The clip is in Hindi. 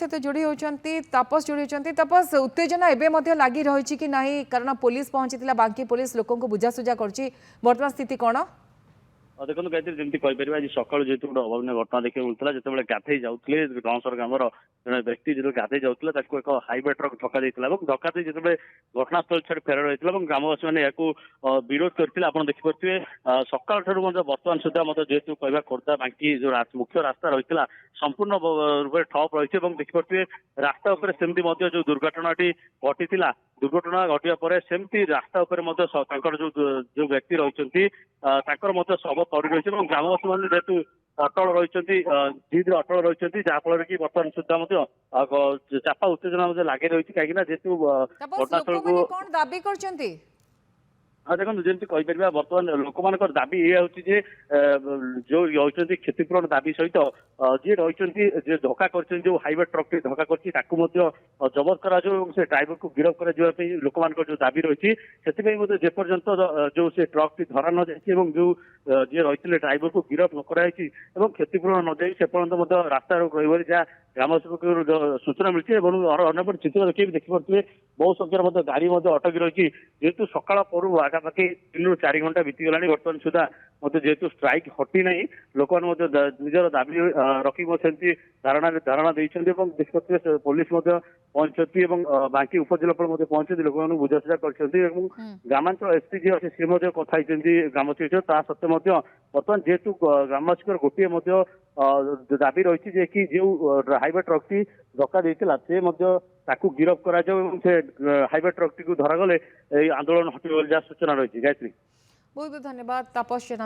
सहित जोड़ी होती तापस जोड़ी होती तापस उत्तेजना एवं लगी रही कि नहीं कारण पुलिस पहुंची बांकी पुलिस लोक बुझासुझा कर स्थिति कौन देखो गायत्री जमी कहीपर आज सकाल जेहतु गोटे अभावन घटना देखा मिलता जो गाधे जाते गणसर ग्रामर जन व्यक्ति जो गाधे जाते एक हाइवे ट्रक धक्का धक्का दे जो घटनास्थल छाड़ फेरार होता है ग्रामवासी मैंने विरोध करते आप देखिपे सकाल ठार बर्तमान सुधा जेहतु कहवा खोर्धा बांकी जो मुख्य रास्ता रही है संपूर्ण रूप ठप रही है देखिपे रास्ता सेमती जो दुर्घटनाटी घटी दुर्घटना घटिया पर सेमती रास्ता जो व्यक्ति रही शव पड़ रही है ग्रामवासी मैंने जेहतु अटल रही धीरे अटल रही जहाँफल कि बर्तमान सुधा चापा उत्तेजना लगे रही कहीं जेहतु घटनास्थल को कौन दाबी करछंती हाँ देखो जमी कहीपर बर्तमान लोक मान दाबी ये हूँ जो रही क्षतिपूरण दाबी सहित जी रही धक्का कर जो हाइवे ट्रक टी धक्का कर जबत करा से ड्राइवर को गिरफ्त कर लोक मान जो दाबी रही से जेपर्यंत जो से ट्रक टी धरा न जाए जो जी रही ड्राइवर को गिरफ्त न कराई क्षतिपूरण न जाए से पर्यंत रास्ता रोक रही जहाँ ग्रामवासी सूचना मिली अन्यपटे चित्र देखिपे बहु संख्यार गाड़ी अटकी रही जेहेतु सकाल पर आगापाखि 3 ରୁ 4 घंटा बीतीगला बर्तमान सुधा जेहेतु स्ट्राइक हटी ना लोक निजर दाबी रखी धारणा देखिए पुलिस पहुंचती बांकी उपजिलापाल पहुंचती लोक बुझासुझा कर ग्रामांचल एसपी जी अच्छे सी कथी ग्रामवासी सत्वे बर्तमान जेहेतु ग्रामवासी गोटे दाबी रही कि जो हाइवे ट्रक टी धक्का देता से गिरफ्त करा से हाइवे ट्रक टी को धरागले आंदोलन हटिब जहाँ सूचना रही गायत्री बहुत बहुत धन्यवाद तापस जेना।